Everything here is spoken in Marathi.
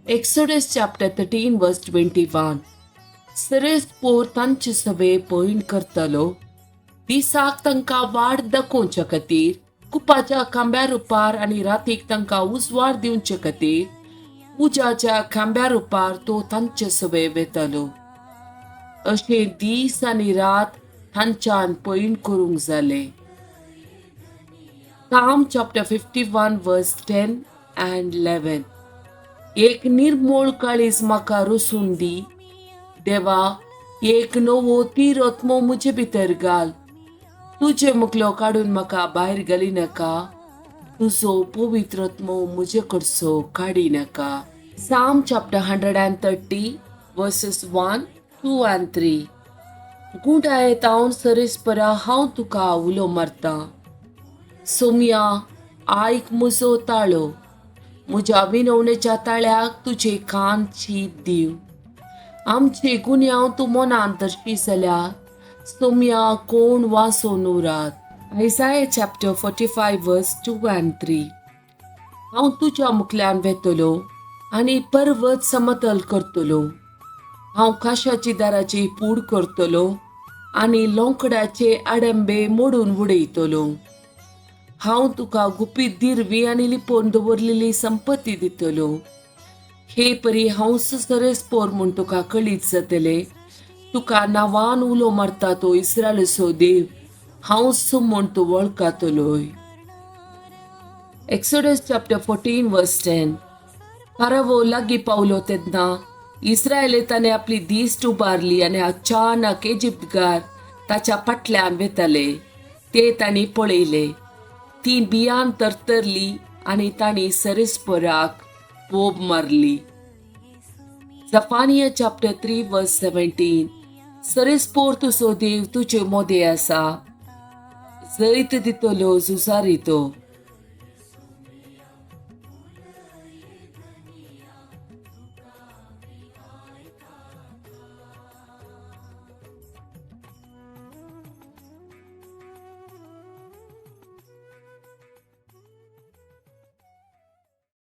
Exodus chapter 13 verse 21. सरेस पोर तांचे सवे पॉइंट करतलो दिसाक तांकां वाड दाखोवचे खातीर कुपाच्या खांब्या रुपार आनी रातीक तांकां उजवाड दिवचे खातीर उज्याच्या खांब्या रुपार तो तांचे सवे वेतलो. अशे दीस आनी रात तांच्यान पॉइंट करूंक जाले. Psalm chapter 51 verse 10 and 11. एक निर्मोळ काळीज म्हाका रसून दी. देवा, एक नवो तीर आत्मो म्हजे भितर घाल. तुजे मुखलो काडून म्हाका भायर घाली नाका. तुजो पवित्र आत्मो म्हजे कडसो काडी नाका. Psalm chapter 130 verses 1, 2 and 3. गुंडायेत हांव सरेस्परा हांव तुका उलो मारता. सोम्या, आयक म्हजो ताळो. म्हज्या विनवणेच्या ताळ्याक तुजे कान शीत दिव. आमचे गुन्यांव तूं मनांत धरशी जाल्यार सोम्या कोण वाचोन उरात. Isaiah chapter 45 verse 2 and 3. हांव तुज्या मुखल्यान वेतलो आनी पर्वत समतल करतलो. हांव काशाची दाराची पूड करतलो आनी लोंकडाचे आडंबे मोडून उडयतलो. हांव तुका गुपीत दिरवी आनी लिपोवन दवरलेली संपत्ती दितलो. हे परी हांव सरेस्पोर म्हूण तुका कळीत जातले. तुका नांवान उलो मारता तो इस्रायलाचो देव हांव म्हूण तूं वळखतलोय. Exodus chapter 14 verse 10. फारावो लागीं पावलो तेन्ना इस्रायले ताणें आपली दिश्ट उबारली आनी अचानक इजिप्तकार ताच्या फाटल्यान वेताले. ते तांणी पळयले. ती भियान तरतरली आनी तांणी सरेस्पोराक पोब मारली. Zephaniah chapter 3 verse 17. सरेस्पोर तुजो देव तुजे मोदे आसा. जैत दितलो झुजारी तो.